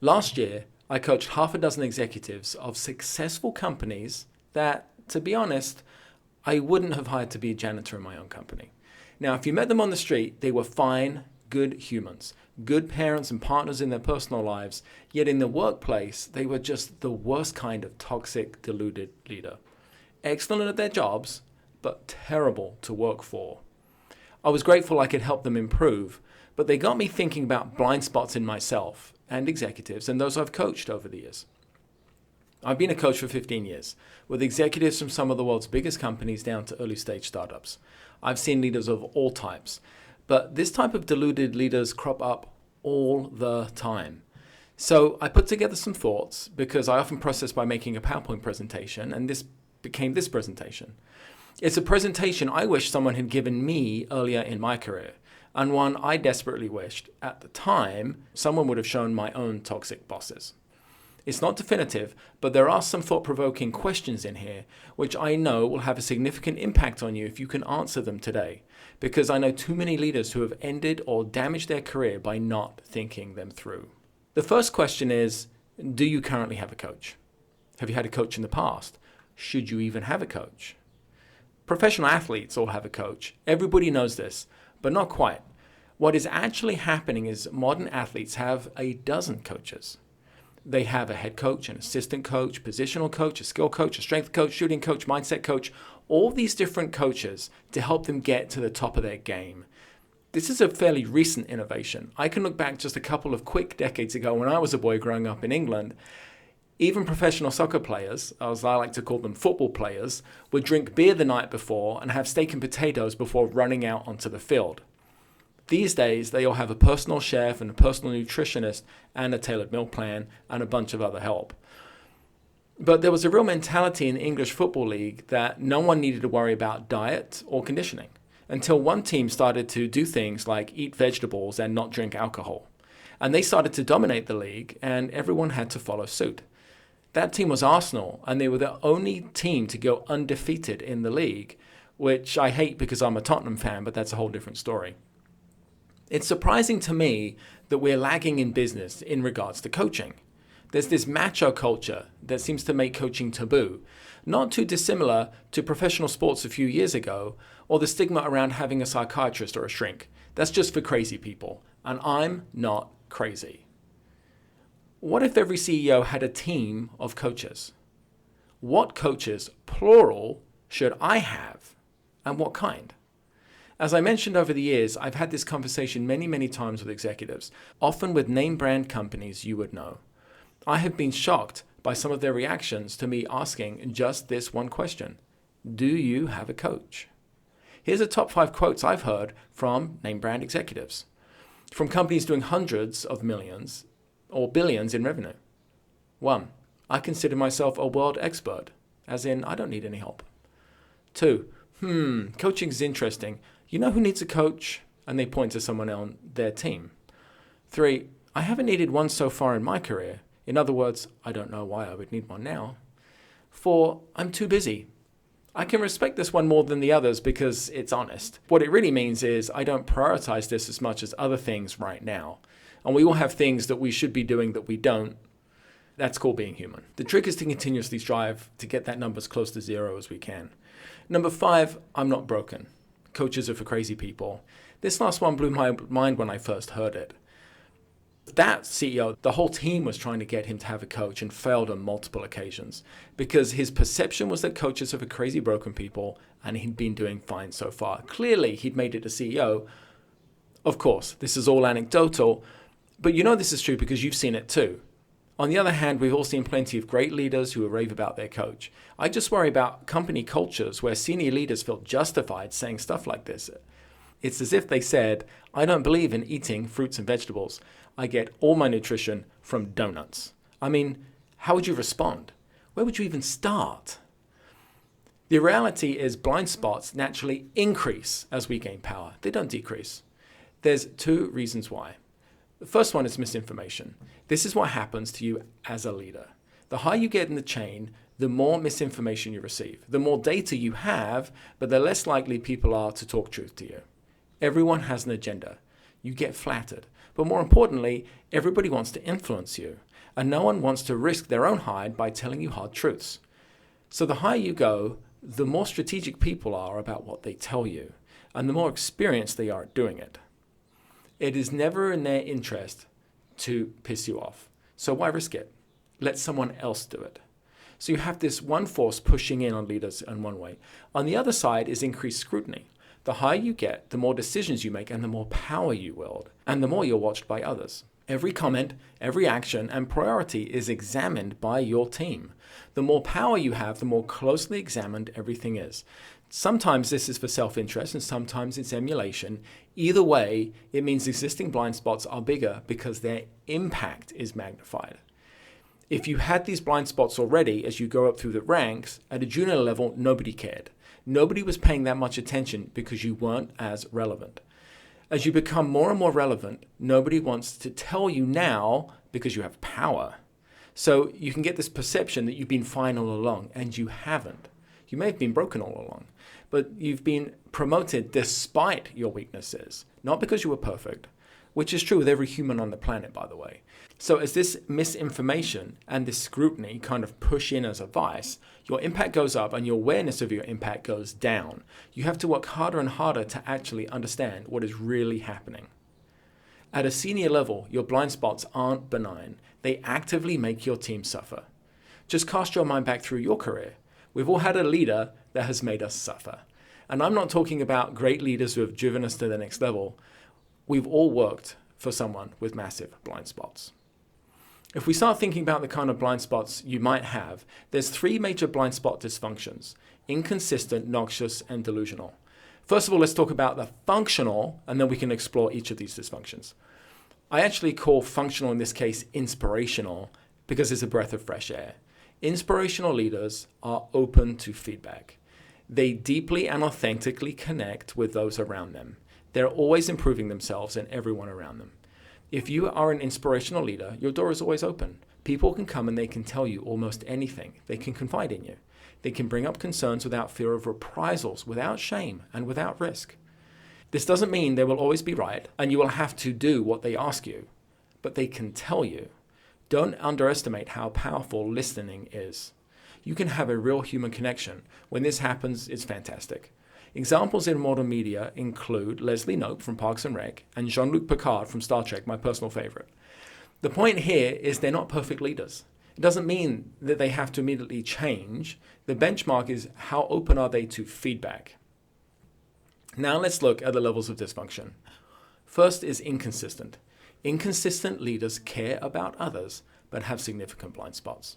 Last year, I coached half a dozen executives of successful companies that, to be honest, I wouldn't have hired to be a janitor in my own company. Now, if you met them on the street, they were fine, good humans, good parents and partners in their personal lives, yet in the workplace, they were just the worst kind of toxic, deluded leader. Excellent at their jobs, but terrible to work for. I was grateful I could help them improve, but they got me thinking about blind spots in myself and executives and those I've coached over the years. I've been a coach for 15 years, with executives from some of the world's biggest companies down to early stage startups. I've seen leaders of all types, but this type of deluded leaders crop up all the time. So I put together some thoughts because I often process by making a PowerPoint presentation, and this became this presentation. It's a presentation I wish someone had given me earlier in my career, and one I desperately wished, at the time, someone would have shown my own toxic bosses. It's not definitive, but there are some thought-provoking questions in here, which I know will have a significant impact on you if you can answer them today, because I know too many leaders who have ended or damaged their career by not thinking them through. The first question is, do you currently have a coach? Have you had a coach in the past? Should you even have a coach? Professional athletes all have a coach. Everybody knows this, but not quite. What is actually happening is modern athletes have a dozen coaches. They have a head coach, an assistant coach, positional coach, a skill coach, a strength coach, shooting coach, mindset coach, all these different coaches to help them get to the top of their game. This is a fairly recent innovation. I can look back just a couple of quick decades ago when I was a boy growing up in England. Even professional soccer players, as I like to call them football players, would drink beer the night before and have steak and potatoes before running out onto the field. These days, they all have a personal chef and a personal nutritionist and a tailored meal plan and a bunch of other help. But there was a real mentality in the English Football League that no one needed to worry about diet or conditioning until one team started to do things like eat vegetables and not drink alcohol. And they started to dominate the league, and everyone had to follow suit. That team was Arsenal, and they were the only team to go undefeated in the league, which I hate because I'm a Tottenham fan, but that's a whole different story. It's surprising to me that we're lagging in business in regards to coaching. There's this macho culture that seems to make coaching taboo, not too dissimilar to professional sports a few years ago, or the stigma around having a psychiatrist or a shrink. That's just for crazy people, and I'm not crazy. What if every CEO had a team of coaches? What coaches, plural, should I have, and what kind? As I mentioned over the years, I've had this conversation many times with executives, often with name brand companies you would know. I have been shocked by some of their reactions to me asking just this one question. Do you have a coach? Here's the top 5 quotes I've heard from name brand executives, from companies doing hundreds of millions or billions in revenue. 1, I consider myself a world expert, as in I don't need any help. 2, coaching is interesting. You know who needs a coach? And they point to someone on their team. 3, I haven't needed one so far in my career. In other words, I don't know why I would need one now. 4, I'm too busy. I can respect this one more than the others because it's honest. What it really means is I don't prioritize this as much as other things right now. And we all have things that we should be doing that we don't. That's called being human. The trick is to continuously strive to get that number as close to 0 as we can. Number 5, I'm not broken. Coaches are for crazy people. This last one blew my mind when I first heard it. That CEO, the whole team was trying to get him to have a coach and failed on multiple occasions because his perception was that coaches are for crazy broken people and he'd been doing fine so far. Clearly, he'd made it a CEO. Of course, this is all anecdotal, but you know this is true because you've seen it too. On the other hand, we've all seen plenty of great leaders who rave about their coach. I just worry about company cultures where senior leaders feel justified saying stuff like this. It's as if they said, I don't believe in eating fruits and vegetables. I get all my nutrition from donuts. I mean, how would you respond? Where would you even start? The reality is blind spots naturally increase as we gain power. They don't decrease. There's 2 reasons why. The first one is misinformation. This is what happens to you as a leader. The higher you get in the chain, the more misinformation you receive. The more data you have, but the less likely people are to talk truth to you. Everyone has an agenda. You get flattered. But more importantly, everybody wants to influence you, and no one wants to risk their own hide by telling you hard truths. So the higher you go, the more strategic people are about what they tell you, and the more experienced they are at doing it. It is never in their interest to piss you off. So why risk it? Let someone else do it. So you have this one force pushing in on leaders in one way. On the other side is increased scrutiny. The higher you get, the more decisions you make and the more power you wield, and the more you're watched by others. Every comment, every action, and priority is examined by your team. The more power you have, the more closely examined everything is. Sometimes this is for self-interest and sometimes it's emulation. Either way, it means existing blind spots are bigger because their impact is magnified. If you had these blind spots already as you go up through the ranks, at a junior level, nobody cared. Nobody was paying that much attention because you weren't as relevant. As you become more and more relevant, nobody wants to tell you now because you have power. So you can get this perception that you've been fine all along, and you haven't. You may have been broken all along, but you've been promoted despite your weaknesses, not because you were perfect, which is true with every human on the planet, by the way. So as this misinformation and this scrutiny kind of push in as a vice, your impact goes up and your awareness of your impact goes down. You have to work harder and harder to actually understand what is really happening. At a senior level, your blind spots aren't benign. They actively make your team suffer. Just cast your mind back through your career. We've all had a leader that has made us suffer. And I'm not talking about great leaders who have driven us to the next level. We've all worked for someone with massive blind spots. If we start thinking about the kind of blind spots you might have, there's 3 major blind spot dysfunctions: inconsistent, noxious, and delusional. First of all, let's talk about the functional, and then we can explore each of these dysfunctions. I actually call functional in this case inspirational because it's a breath of fresh air. Inspirational leaders are open to feedback. They deeply and authentically connect with those around them. They're always improving themselves and everyone around them. If you are an inspirational leader, your door is always open. People can come and they can tell you almost anything. They can confide in you. They can bring up concerns without fear of reprisals, without shame, and without risk. This doesn't mean they will always be right and you will have to do what they ask you, but they can tell you. Don't underestimate how powerful listening is. You can have a real human connection. When this happens, it's fantastic. Examples in modern media include Leslie Knope from Parks and Rec and Jean-Luc Picard from Star Trek, my personal favorite. The point here is they're not perfect leaders. It doesn't mean that they have to immediately change. The benchmark is how open are they to feedback. Now let's look at the levels of dysfunction. First is inconsistent. Inconsistent leaders care about others, but have significant blind spots.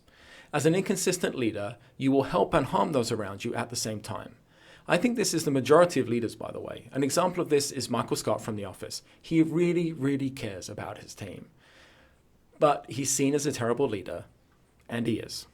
As an inconsistent leader, you will help and harm those around you at the same time. I think this is the majority of leaders, by the way. An example of this is Michael Scott from The Office. He really, really cares about his team. But he's seen as a terrible leader, and he is.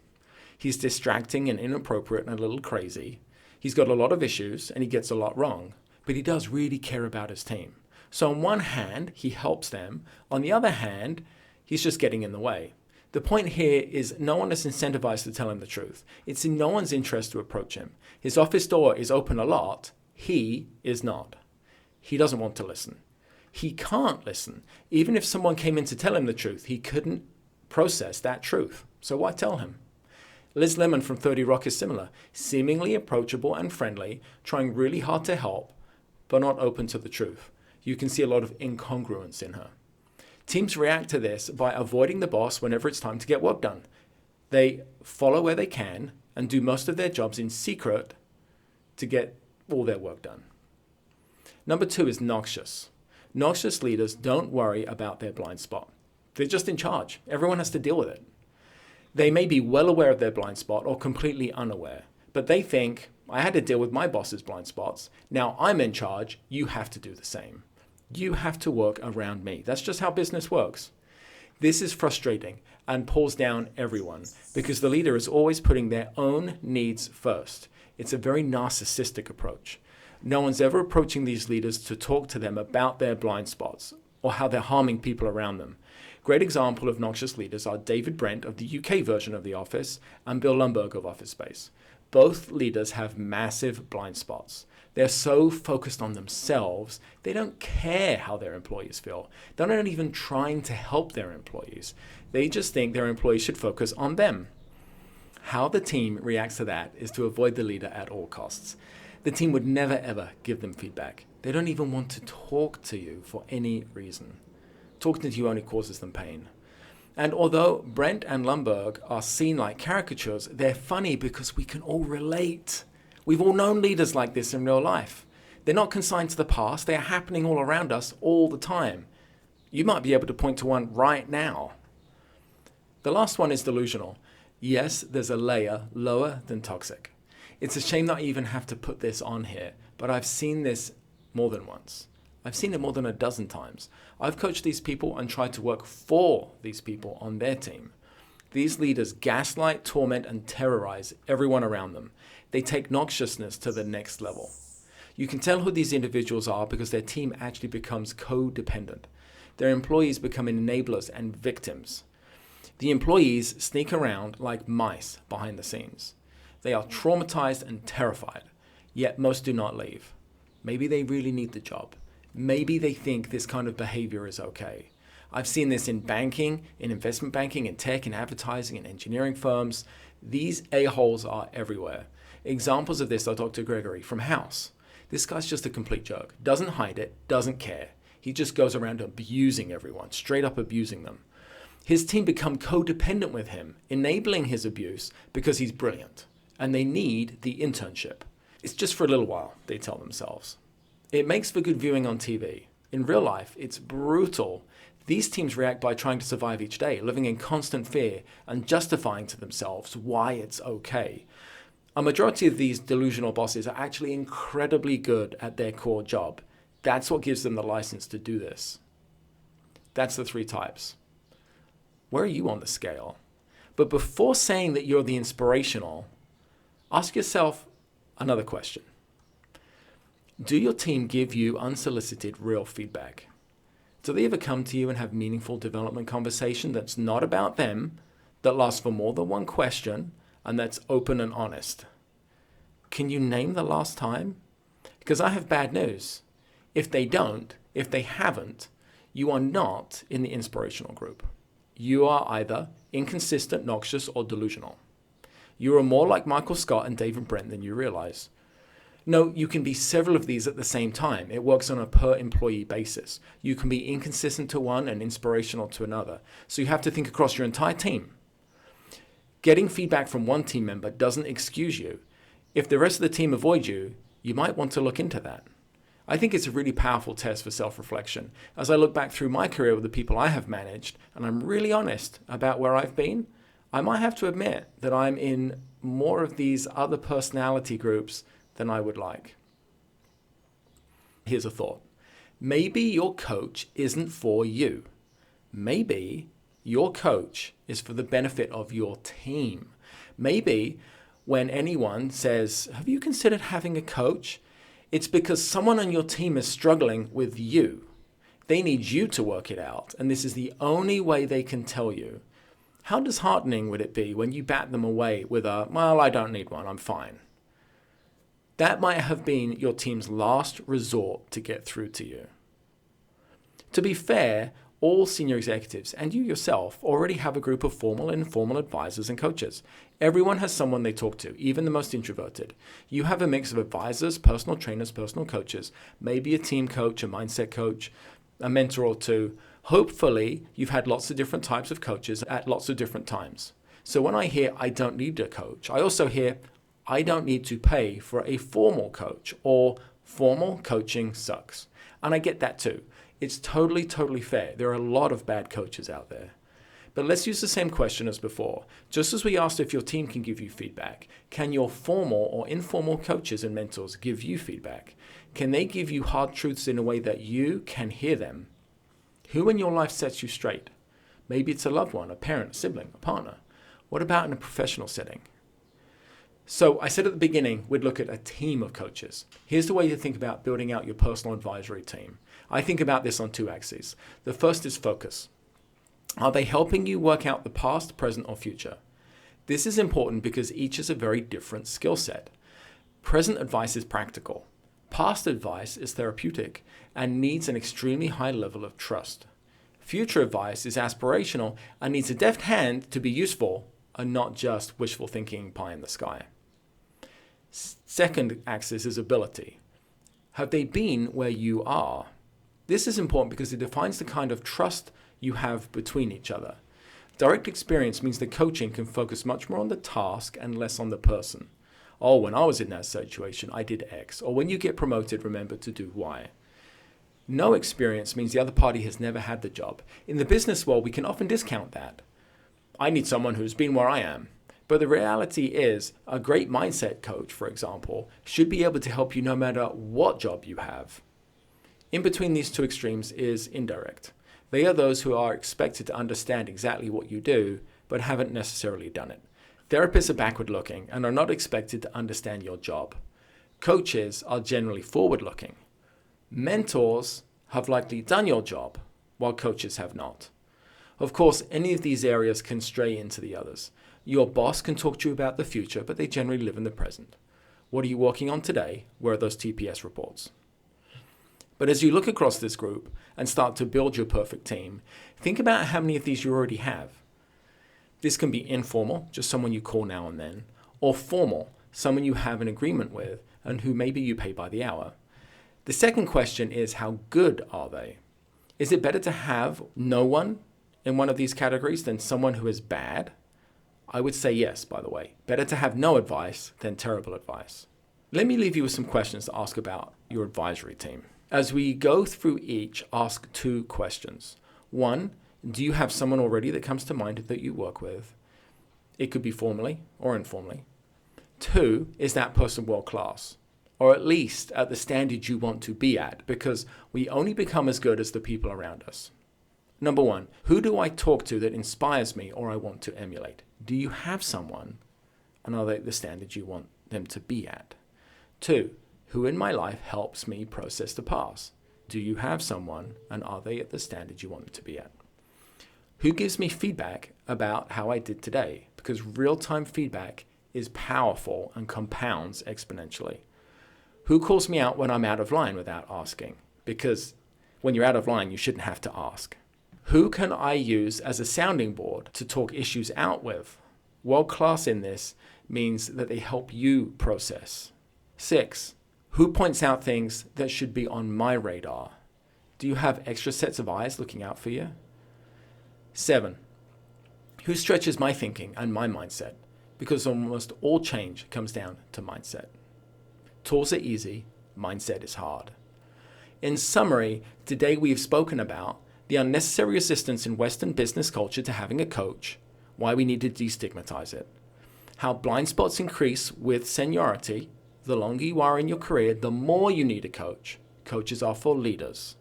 He's distracting and inappropriate and a little crazy. He's got a lot of issues, and he gets a lot wrong. But he does really care about his team. So on one hand, he helps them. On the other hand, he's just getting in the way. The point here is no one is incentivized to tell him the truth. It's in no one's interest to approach him. His office door is open a lot. He is not. He doesn't want to listen. He can't listen. Even if someone came in to tell him the truth, he couldn't process that truth. So why tell him? Liz Lemon from 30 Rock is similar. Seemingly approachable and friendly, trying really hard to help, but not open to the truth. You can see a lot of incongruence in her. Teams react to this by avoiding the boss whenever it's time to get work done. They follow where they can and do most of their jobs in secret to get all their work done. Number 2 is noxious. Noxious leaders don't worry about their blind spot. They're just in charge. Everyone has to deal with it. They may be well aware of their blind spot or completely unaware, but they think, I had to deal with my boss's blind spots. Now I'm in charge. You have to do the same. You have to work around me. That's just how business works. This is frustrating and pulls down everyone because the leader is always putting their own needs first. It's a very narcissistic approach. No one's ever approaching these leaders to talk to them about their blind spots or how they're harming people around them. Great example of noxious leaders are David Brent of the UK version of The Office and Bill Lumbergh of Office Space. Both leaders have massive blind spots. They're so focused on themselves, they don't care how their employees feel. They're not even trying to help their employees. They just think their employees should focus on them. How the team reacts to that is to avoid the leader at all costs. The team would never ever give them feedback. They don't even want to talk to you for any reason. Talking to you only causes them pain. And although Brent and Lundberg are seen like caricatures, they're funny because we can all relate. We've all known leaders like this in real life. They're not consigned to the past. They are happening all around us all the time. You might be able to point to one right now. The last one is delusional. Yes, there's a layer lower than toxic. It's a shame that I even have to put this on here, but I've seen this more than once. I've seen it more than a dozen times. I've coached these people and tried to work for these people on their team. These leaders gaslight, torment, and terrorize everyone around them. They take noxiousness to the next level. You can tell who these individuals are because their team actually becomes codependent. Their employees become enablers and victims. The employees sneak around like mice behind the scenes. They are traumatized and terrified, yet most do not leave. Maybe they really need the job. Maybe they think this kind of behavior is okay. I've seen this in banking, in investment banking, in tech, in advertising, in engineering firms. These a-holes are everywhere. Examples of this are Dr. Gregory from House. This guy's just a complete jerk. Doesn't hide it, doesn't care. He just goes around abusing everyone, straight up abusing them. His team become codependent with him, enabling his abuse because he's brilliant. And they need the internship. It's just for a little while, they tell themselves. It makes for good viewing on TV. In real life, it's brutal. These teams react by trying to survive each day, living in constant fear and justifying to themselves why it's okay. A majority of these delusional bosses are actually incredibly good at their core job. That's what gives them the license to do this. That's the 3 types. Where are you on the scale? But before saying that you're the inspirational, ask yourself another question. Do your team give you unsolicited real feedback? Do they ever come to you and have meaningful development conversation that's not about them, that lasts for more than one question, and that's open and honest? Can you name the last time? Because I have bad news. If they don't, if they haven't, you are not in the inspirational group. You are either inconsistent, noxious, or delusional. You are more like Michael Scott and David Brent than you realize. No, you can be several of these at the same time. It works on a per employee basis. You can be inconsistent to one and inspirational to another. So you have to think across your entire team. Getting feedback from one team member doesn't excuse you. If the rest of the team avoid you, you might want to look into that. I think it's a really powerful test for self-reflection. As I look back through my career with the people I have managed, and I'm really honest about where I've been, I might have to admit that I'm in more of these other personality groups than I would like. Here's a thought. Maybe your coach isn't for you. Maybe your coach is for the benefit of your team. Maybe when anyone says, "Have you considered having a coach?" it's because someone on your team is struggling with you. They need you to work it out, and this is the only way they can tell you. How disheartening would it be when you bat them away with a, "Well, I don't need one, I'm fine." That might have been your team's last resort to get through to you. To be fair, all senior executives and you yourself already have a group of formal and informal advisors and coaches. Everyone has someone they talk to, even the most introverted. You have a mix of advisors, personal trainers, personal coaches, maybe a team coach, a mindset coach, a mentor or two. Hopefully, you've had lots of different types of coaches at lots of different times. So when I hear I don't need a coach, I also hear I don't need to pay for a formal coach, or formal coaching sucks. And I get that too. It's totally fair. There are a lot of bad coaches out there. But let's use the same question as before. Just as we asked if your team can give you feedback, can your formal or informal coaches and mentors give you feedback? Can they give you hard truths in a way that you can hear them? Who in your life sets you straight? Maybe it's a loved one, a parent, a sibling, a partner. What about in a professional setting? So I said at the beginning, we'd look at a team of coaches. Here's the way to think about building out your personal advisory team. I think about this on 2 axes. The first is focus. Are they helping you work out the past, present, or future? This is important because each is a very different skill set. Present advice is practical. Past advice is therapeutic and needs an extremely high level of trust. Future advice is aspirational and needs a deft hand to be useful and not just wishful thinking pie in the sky. Second axis is ability. Have they been where you are? This is important because it defines the kind of trust you have between each other. Direct experience means that coaching can focus much more on the task and less on the person. Oh, when I was in that situation, I did X. Or when you get promoted, remember to do Y. No experience means the other party has never had the job. In the business world, we can often discount that. I need someone who's been where I am. But the reality is, a great mindset coach, for example, should be able to help you no matter what job you have. In between these two extremes is indirect. They are those who are expected to understand exactly what you do, but haven't necessarily done it. Therapists are backward-looking and are not expected to understand your job. Coaches are generally forward-looking. Mentors have likely done your job, while coaches have not. Of course, any of these areas can stray into the others. Your boss can talk to you about the future, but they generally live in the present. What are you working on today? Where are those TPS reports? But as you look across this group and start to build your perfect team, think about how many of these you already have. This can be informal, just someone you call now and then, or formal, someone you have an agreement with and who maybe you pay by the hour. The second question is, how good are they? Is it better to have no one in one of these categories than someone who is bad? I would say yes, by the way. Better to have no advice than terrible advice. Let me leave you with some questions to ask about your advisory team. As we go through each, ask two questions. One, do you have someone already that comes to mind that you work with? It could be formally or informally. Two, is that person world class? Or at least at the standard you want to be at, because we only become as good as the people around us. Number one, who do I talk to that inspires me or I want to emulate? Do you have someone, and are they at the standard you want them to be at? Two, who in my life helps me process the past? Do you have someone, and are they at the standard you want them to be at? Who gives me feedback about how I did today? Because real-time feedback is powerful and compounds exponentially. Who calls me out when I'm out of line without asking? Because when you're out of line, you shouldn't have to ask. Who can I use as a sounding board to talk issues out with? World class in this means that they help you process. 6, who points out things that should be on my radar? Do you have extra sets of eyes looking out for you? 7, who stretches my thinking and my mindset? Because almost all change comes down to mindset. Tools are easy, mindset is hard. In summary, today we've spoken about the unnecessary resistance in Western business culture to having a coach, why we need to destigmatize it, how blind spots increase with seniority. The longer you are in your career, the more you need a coach. Coaches are for leaders.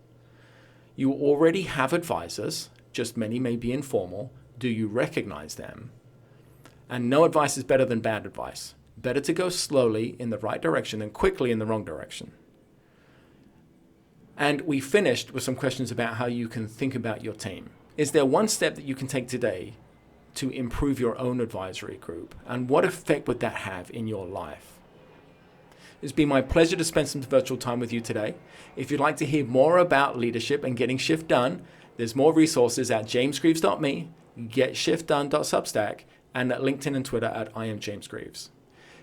You already have advisors, just many may be informal. Do you recognize them? And no advice is better than bad advice. Better to go slowly in the right direction than quickly in the wrong direction. And we finished with some questions about how you can think about your team. Is there one step that you can take today to improve your own advisory group? And what effect would that have in your life? It's been my pleasure to spend some virtual time with you today. If you'd like to hear more about leadership and getting shift done, there's more resources at jamesgreaves.me, getshiftdone.substack, and at LinkedIn and Twitter at IamJamesGreaves.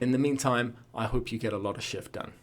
In the meantime, I hope you get a lot of shift done.